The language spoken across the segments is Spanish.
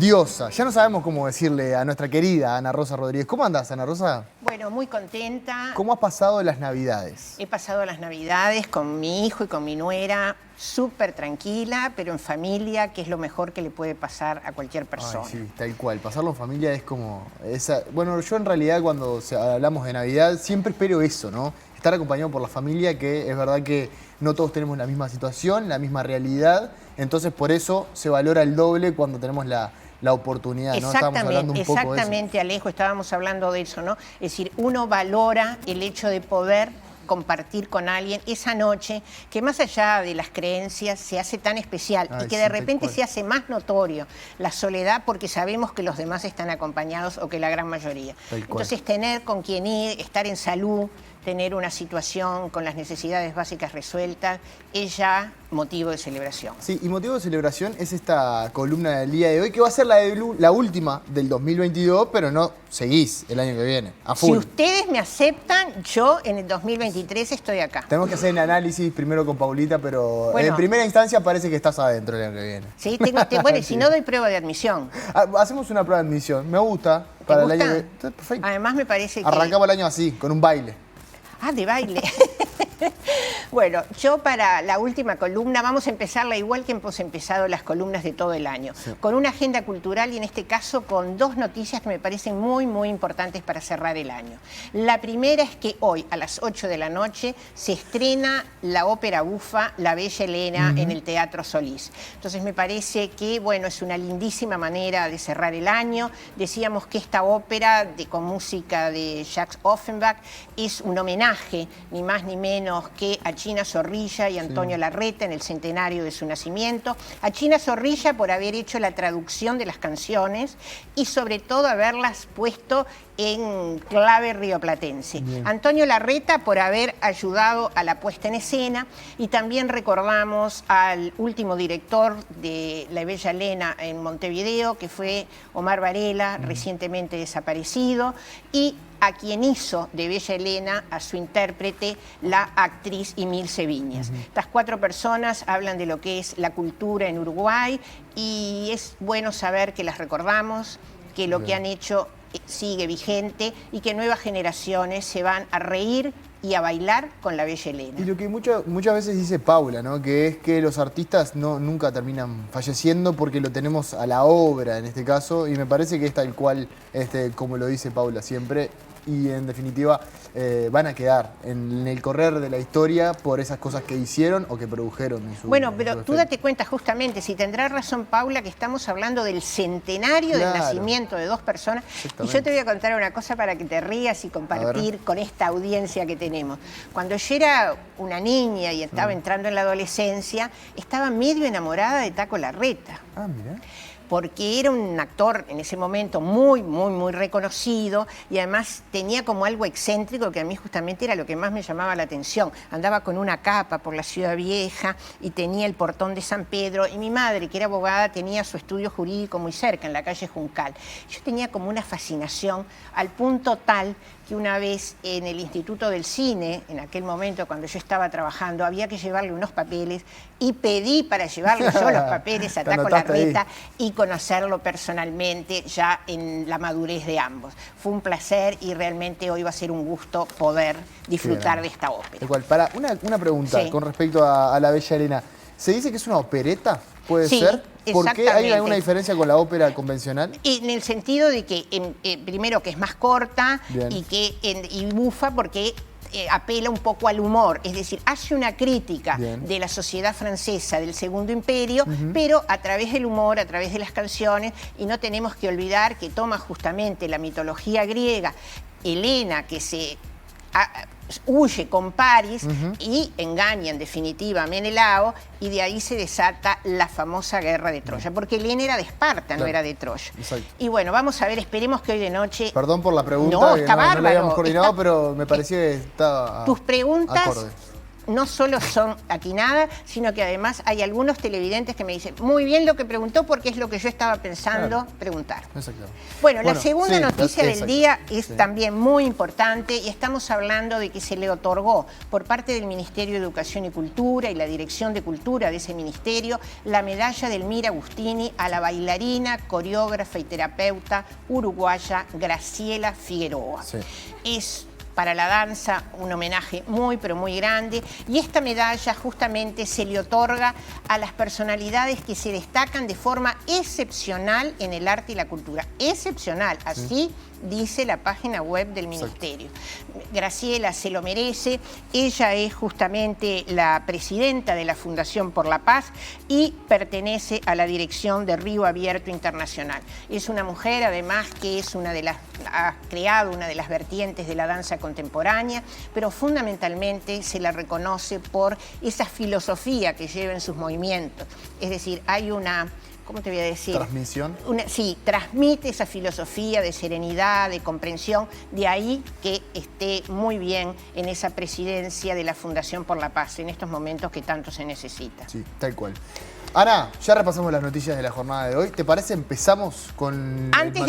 Diosa, ya no sabemos cómo decirle a nuestra querida Ana Rosa Rodríguez. ¿Cómo andás, Ana Rosa? Bueno, muy contenta. ¿Cómo has pasado las Navidades? He pasado las Navidades con mi hijo y con mi nuera, súper tranquila, pero en familia, que es lo mejor que le puede pasar a cualquier persona. Ay, sí, tal cual. Pasarlo en familia es como... Bueno, yo en realidad cuando hablamos de Navidad siempre espero eso, ¿no? Estar acompañado por la familia, que es verdad que no todos tenemos la misma situación, la misma realidad. Entonces por eso se valora el doble cuando tenemos la oportunidad, ¿no? Estábamos hablando un poco de eso. Exactamente, Alejo, estábamos hablando de eso, ¿no? Es decir, uno valora el hecho de poder compartir con alguien esa noche que más allá de las creencias se hace tan especial y que de repente se hace más notorio la soledad porque sabemos que los demás están acompañados o que la gran mayoría. Entonces tener con quien ir, estar en salud, tener una situación con las necesidades básicas resueltas, es ya motivo de celebración. Sí, y motivo de celebración es esta columna del día de hoy, que va a ser la última del 2022, pero no seguís el año que viene, a full. Si ustedes me aceptan, yo en el 2023 estoy acá. Tenemos que hacer el análisis primero con Paulita, pero bueno, en primera instancia parece que estás adentro el año que viene. Sí, bueno, y si no doy prueba de admisión. Hacemos una prueba de admisión, me gusta. Para el año que viene. Perfecto. Además me parece que... Arrancamos el año así, con un baile. Ah, de baile. Bueno, yo para la última columna vamos a empezarla igual que hemos empezado las columnas de todo el año, con una agenda cultural y en este caso con dos noticias que me parecen muy, muy importantes para cerrar el año. La primera es que hoy a las 8 de la noche se estrena la ópera bufa La Bella Helena en el Teatro Solís. Entonces me parece que, bueno, es una lindísima manera de cerrar el año. Decíamos que esta ópera con música de Jacques Offenbach es un homenaje, ni más ni menos que a China Zorrilla y Antonio Larreta en el centenario de su nacimiento. A China Zorrilla por haber hecho la traducción de las canciones y sobre todo haberlas puesto en clave rioplatense. Bien. Antonio Larreta por haber ayudado a la puesta en escena y también recordamos al último director de La Bella Helena en Montevideo, que fue Omar Varela, recientemente desaparecido, y a quien hizo de Bella Helena a su intérprete, la actriz Emilce Viñas. Estas cuatro personas hablan de lo que es la cultura en Uruguay y es bueno saber que las recordamos, que lo que han hecho sigue vigente y que nuevas generaciones se van a reír y a bailar con La Bella Helena. Y lo que muchas veces dice Paula, ¿no? Que es que los artistas nunca terminan falleciendo porque lo tenemos a la obra en este caso, y me parece que es tal cual, como lo dice Paula siempre, y en definitiva van a quedar en el correr de la historia por esas cosas que hicieron o que produjeron. Bueno, pero tú date cuenta justamente, si tendrá razón Paula, que estamos hablando del centenario del nacimiento de dos personas. Y yo te voy a contar una cosa para que te rías y compartir con esta audiencia que tenemos. Cuando yo era una niña y estaba entrando en la adolescencia, estaba medio enamorada de Taco Larreta. Ah, mira. Porque era un actor en ese momento muy, muy, muy reconocido y además tenía como algo excéntrico que a mí justamente era lo que más me llamaba la atención. Andaba con una capa por la Ciudad Vieja y tenía el portón de San Pedro y mi madre, que era abogada, tenía su estudio jurídico muy cerca, en la calle Juncal. Yo tenía como una fascinación al punto tal que una vez en el Instituto del Cine, en aquel momento cuando yo estaba trabajando, había que llevarle unos papeles y pedí para llevarle yo los papeles a Taco Larreta y conocerlo personalmente ya en la madurez de ambos. Fue un placer y realmente hoy va a ser un gusto poder disfrutar de esta ópera. Igual, para una pregunta con respecto a La Bella Helena. ¿Se dice que es una opereta? ¿Puede ser? ¿Por qué hay alguna diferencia con la ópera convencional? En el sentido de que, primero, que es más corta y bufa porque apela un poco al humor, es decir, hace una crítica de la sociedad francesa del Segundo Imperio, pero a través del humor, a través de las canciones, y no tenemos que olvidar que toma justamente la mitología griega, Helena, que se huye con París y engaña en definitiva a Menelao, y de ahí se desata la famosa guerra de Troya, porque Helena era de Esparta, no era de Troya. Y bueno, vamos a ver, esperemos que hoy de noche... Perdón por la pregunta, no, está bárbaro. No la habíamos coordinado, pero me parecía que estaba tus preguntas acorde. no solo son atinadas, sino que además hay algunos televidentes que me dicen, muy bien lo que preguntó porque es lo que yo estaba pensando preguntar. Exacto. Bueno, la segunda noticia del exacto. día es también muy importante y estamos hablando de que se le otorgó por parte del Ministerio de Educación y Cultura y la Dirección de Cultura de ese ministerio la medalla del Elmira Agustini a la bailarina, coreógrafa y terapeuta uruguaya Graciela Figueroa. Sí. Es para la danza un homenaje muy, pero muy grande. Y esta medalla justamente se le otorga a las personalidades que se destacan de forma excepcional en el arte y la cultura. Excepcional, así dice la página web del Ministerio. Graciela se lo merece. Ella es justamente la presidenta de la Fundación por la Paz y pertenece a la dirección de Río Abierto Internacional. Es una mujer, además, que es ha creado una de las vertientes de la danza contemporánea, pero fundamentalmente se la reconoce por esa filosofía que lleva en sus movimientos. Es decir, hay una... ¿Cómo te voy a decir? ¿Transmisión? Sí, transmite esa filosofía de serenidad, de comprensión, de ahí que esté muy bien en esa presidencia de la Fundación por la Paz, en estos momentos que tanto se necesita. Sí, tal cual. Ana, ya repasamos las noticias de la jornada de hoy. ¿Te parece empezamos con Antes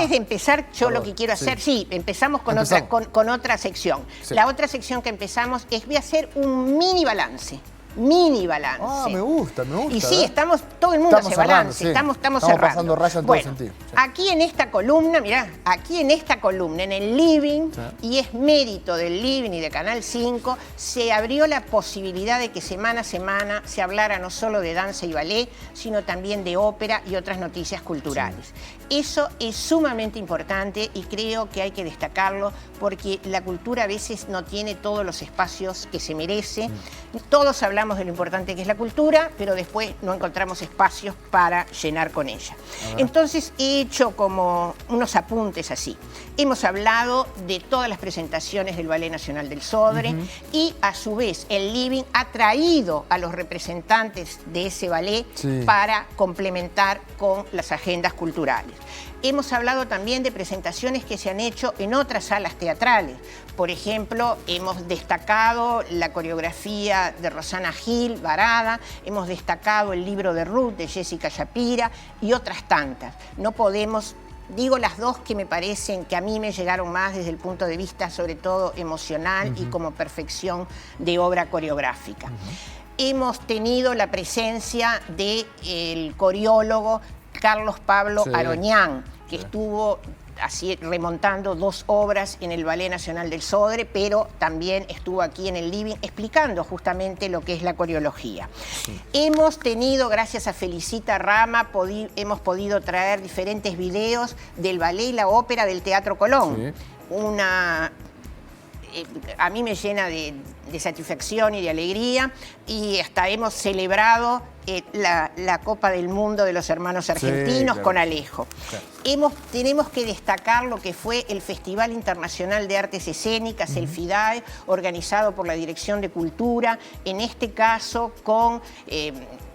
de empezar, yo lo que quiero hacer, empezamos con otra sección. Sí. La otra sección que empezamos es, voy a hacer un mini balance. Ah, me gusta. Y sí, todo el mundo hace balance, estamos cerrando. Pasando raya en todo sentido. Sí. Aquí en esta columna, mirá, en el Living, y es mérito del Living y de Canal 5, se abrió la posibilidad de que semana a semana se hablara no solo de danza y ballet, sino también de ópera y otras noticias culturales. Sí. Eso es sumamente importante y creo que hay que destacarlo porque la cultura a veces no tiene todos los espacios que se merece. Todos hablamos de lo importante que es la cultura, pero después no encontramos espacios para llenar con ella. Entonces he hecho como unos apuntes así. Hemos hablado de todas las presentaciones del Ballet Nacional del Sodre y a su vez el Living ha traído a los representantes de ese ballet para complementar con las agendas culturales. Hemos hablado también de presentaciones que se han hecho en otras salas teatrales. Por ejemplo, hemos destacado la coreografía de Rosana Gil, Varada, hemos destacado el libro de Ruth, de Jessica Shapira y otras tantas. No podemos... Digo las dos que me parecen que a mí me llegaron más desde el punto de vista sobre todo emocional y como perfección de obra coreográfica. Hemos tenido la presencia del coreólogo Carlos Pablo Aroñán, que estuvo así remontando 2 obras en el Ballet Nacional del Sodre, pero también estuvo aquí en el Living explicando justamente lo que es la coreología. Hemos tenido, gracias a Felicita Rama, hemos podido traer diferentes videos del ballet y la ópera del Teatro Colón. A mí me llena de satisfacción y de alegría, y hasta hemos celebrado la Copa del Mundo de los hermanos argentinos con Alejo. Tenemos que destacar lo que fue el Festival Internacional de Artes Escénicas, el FIDAE, organizado por la Dirección de Cultura, en este caso con,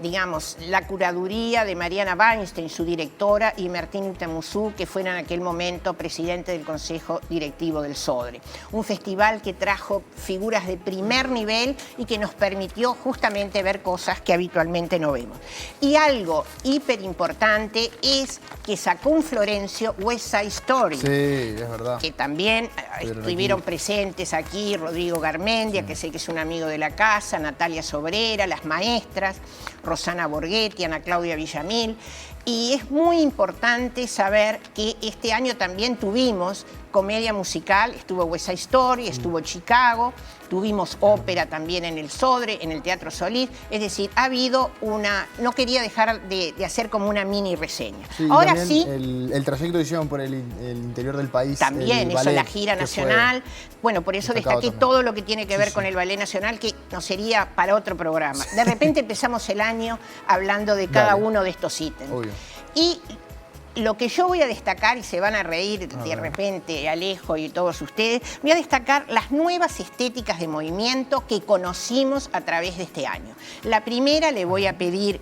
digamos, la curaduría de Mariana Weinstein, su directora, y Martín Utamuzú, que fue en aquel momento presidente del Consejo Directivo del Sodre. Un festival que trajo figuras de primer nivel y que nos permitió justamente ver cosas que habitualmente no vemos. Y algo hiper importante es que sacó un Florencio West Side Story. Sí, es verdad. Que también estuvieron presentes aquí Rodrigo Garmendia, que sé que es un amigo de la casa, Natalia Sobrera, las maestras, Rosana Borghetti, Ana Claudia Villamil. Y es muy importante saber que este año también tuvimos comedia musical, estuvo West Side Story, estuvo Chicago, tuvimos ópera también en el Sodre, en el Teatro Solís, es decir, ha habido no quería dejar de hacer como una mini reseña. Sí, ahora sí. El trayecto que hicieron por el interior del país. También, eso, la gira nacional. Bueno, por eso destaqué todo lo que tiene que ver con el Ballet Nacional, que no sería para otro programa. De repente empezamos el año hablando de cada uno de estos ítems. Obvio. Y lo que yo voy a destacar, y se van a reír de repente Alejo y todos ustedes, voy a destacar las nuevas estéticas de movimiento que conocimos a través de este año. La primera le voy a pedir,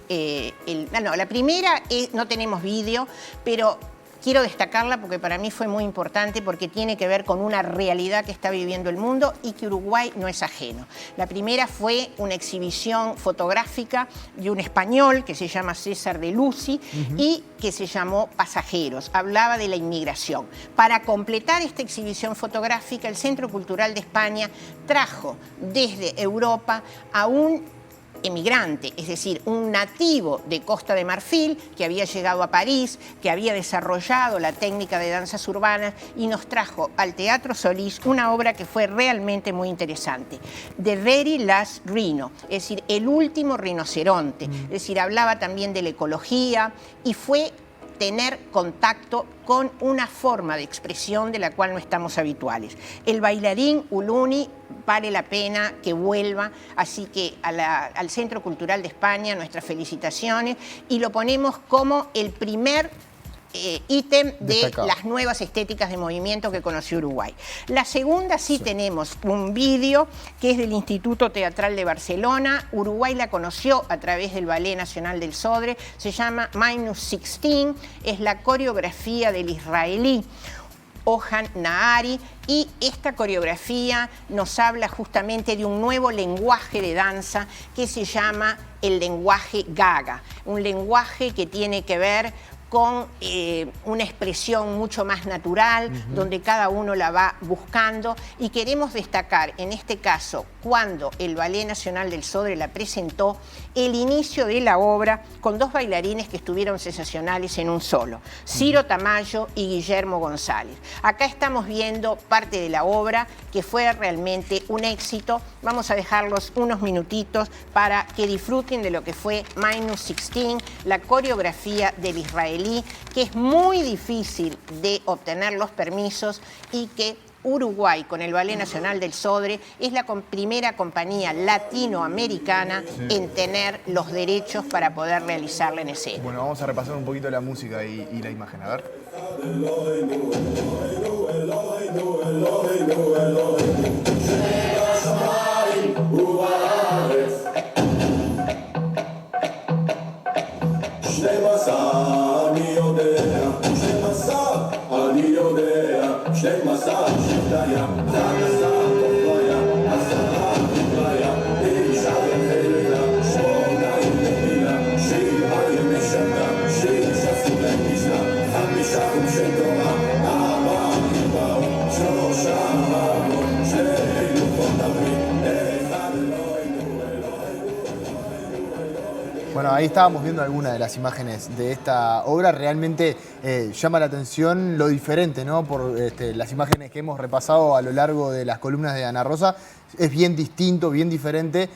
la primera no tenemos vídeo, pero quiero destacarla porque para mí fue muy importante, porque tiene que ver con una realidad que está viviendo el mundo y que Uruguay no es ajeno. La primera fue una exhibición fotográfica de un español que se llama César de Lucy y que se llamó Pasajeros. Hablaba de la inmigración. Para completar esta exhibición fotográfica, el Centro Cultural de España trajo desde Europa a un emigrante, es decir, un nativo de Costa de Marfil que había llegado a París, que había desarrollado la técnica de danzas urbanas y nos trajo al Teatro Solís una obra que fue realmente muy interesante, The Very Last Rhino, es decir, el último rinoceronte, es decir, hablaba también de la ecología y fue tener contacto con una forma de expresión de la cual no estamos habituales. El bailarín Uluni vale la pena que vuelva, así que al Centro Cultural de España nuestras felicitaciones y lo ponemos como el primer ítem de las nuevas estéticas de movimiento que conoció Uruguay. La segunda sí tenemos un vídeo que es del Instituto Teatral de Barcelona. Uruguay la conoció a través del Ballet Nacional del Sodre, se llama -16, es la coreografía del israelí Ohan Nahari, y esta coreografía nos habla justamente de un nuevo lenguaje de danza que se llama el lenguaje Gaga, un lenguaje que tiene que ver con una expresión mucho más natural, donde cada uno la va buscando, y queremos destacar en este caso, cuando el Ballet Nacional del Sodre la presentó, el inicio de la obra con dos bailarines que estuvieron sensacionales en un solo, Ciro Tamayo y Guillermo González. Acá estamos viendo parte de la obra que fue realmente un éxito. Vamos a dejarlos unos minutitos para que disfruten de lo que fue -16, la coreografía del israelí, que es muy difícil de obtener los permisos y que Uruguay, con el Ballet Nacional del Sodre, es la primera compañía latinoamericana en tener los derechos para poder realizarla en escena. Bueno, vamos a repasar un poquito la música y la imagen, a ver. Bueno, ahí estábamos viendo algunas de las imágenes de esta obra. Realmente llama la atención lo diferente, ¿no? Por las imágenes que hemos repasado a lo largo de las columnas de Ana Rosa. Es bien distinto, bien diferente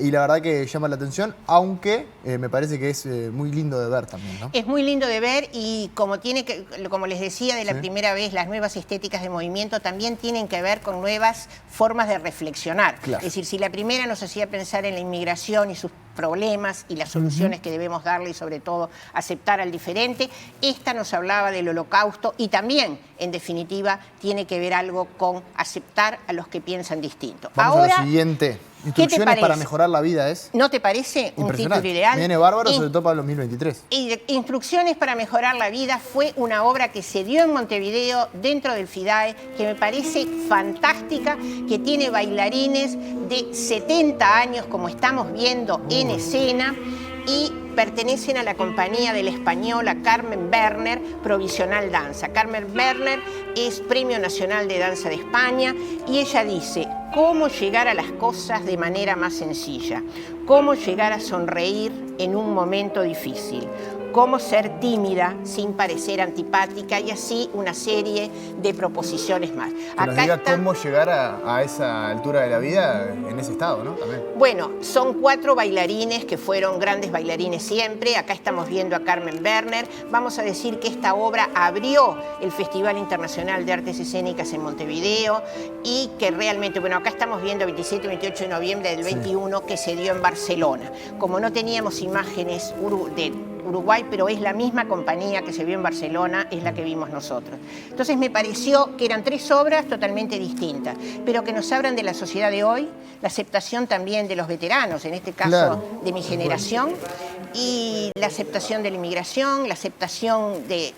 y la verdad que llama la atención, aunque me parece que es muy lindo de ver también, ¿no? Es muy lindo de ver y como les decía de la primera vez, las nuevas estéticas de movimiento también tienen que ver con nuevas formas de reflexionar. Claro. Es decir, si la primera nos hacía pensar en la inmigración y sus problemas y las soluciones que debemos darle y sobre todo aceptar al diferente, esta nos hablaba del holocausto y también, en definitiva, tiene que ver algo con aceptar a los que piensan distinto. Vamos Ahora, a lo siguiente. Instrucciones para mejorar la vida es... ¿No te parece un título ideal? Viene bárbaro, sobre todo para el 2023. Instrucciones para mejorar la vida fue una obra que se dio en Montevideo dentro del FIDAE, que me parece fantástica, que tiene bailarines de 70 años, como estamos viendo en escena, y pertenecen a la compañía de la española Carmen Werner, Provisional Danza. Carmen Werner es Premio Nacional de Danza de España y ella dice: cómo llegar a las cosas de manera más sencilla, cómo llegar a sonreír en un momento difícil, cómo ser tímida sin parecer antipática, y así una serie de proposiciones más. Que nos diga cómo llegar a esa altura de la vida en ese estado, ¿no? También. Bueno, son 4 bailarines que fueron grandes bailarines siempre. Acá estamos viendo a Carmen Werner. Vamos a decir que esta obra abrió el Festival Internacional de Artes Escénicas en Montevideo y que realmente, bueno, acá estamos viendo 27 y 28 de noviembre del 21 que se dio en Barcelona. Como no teníamos imágenes de Uruguay, pero es la misma compañía que se vio en Barcelona, es la que vimos nosotros. Entonces me pareció que eran 3 obras totalmente distintas, pero que nos hablan de la sociedad de hoy, la aceptación también de los veteranos, en este caso de mi generación, y la aceptación de la inmigración, la aceptación de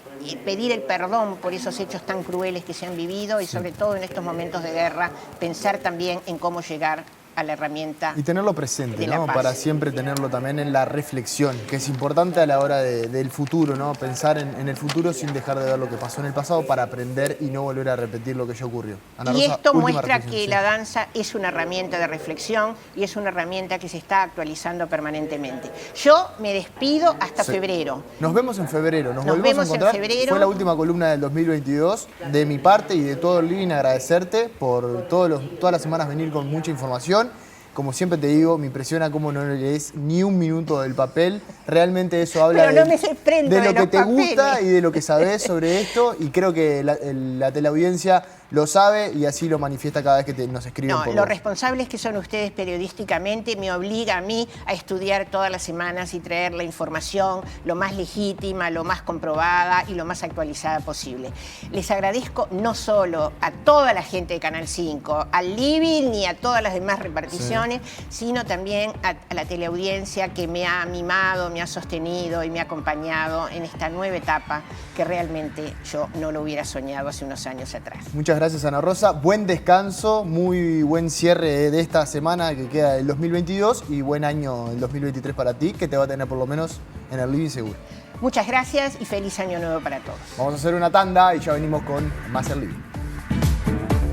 pedir el perdón por esos hechos tan crueles que se han vivido y sobre todo en estos momentos de guerra, pensar también en cómo llegar a la herramienta y tenerlo presente, de la ¿no? paz. Para siempre tenerlo también en la reflexión, que es importante a la hora del futuro, ¿no? Pensar en el futuro sin dejar de ver lo que pasó en el pasado para aprender y no volver a repetir lo que ya ocurrió. Ana Y Rosa, esto última muestra reflexión, que sí. la danza es una herramienta de reflexión y es una herramienta que se está actualizando permanentemente. Yo me despido hasta Sí. febrero. Nos vemos en febrero, nos Nos volvemos vemos a en encontrar. febrero. Fue la última columna del 2022. De mi parte y de todo el living, agradecerte por todas las semanas venir con mucha información. Como siempre te digo, me impresiona cómo no lees ni un minuto del papel. Realmente eso habla Pero no me desprendo de lo de que los te gusta papeles. y de lo que sabes sobre esto. Y creo que la teleaudiencia lo sabe y así lo manifiesta cada vez que nos escriben No, por lo vos. responsables que son ustedes periodísticamente me obliga a mí a estudiar todas las semanas y traer la información lo más legítima, lo más comprobada y lo más actualizada posible. Les agradezco no solo a toda la gente de Canal 5, al Living ni a todas las demás reparticiones, sino también a la teleaudiencia que me ha mimado, me ha sostenido y me ha acompañado en esta nueva etapa que realmente yo no lo hubiera soñado hace unos años atrás. Muchas gracias, Ana Rosa. Buen descanso, muy buen cierre de esta semana que queda del 2022 y buen año el 2023 para ti, que te va a tener por lo menos en el living seguro. Muchas gracias y feliz año nuevo para todos. Vamos a hacer una tanda y ya venimos con más el living.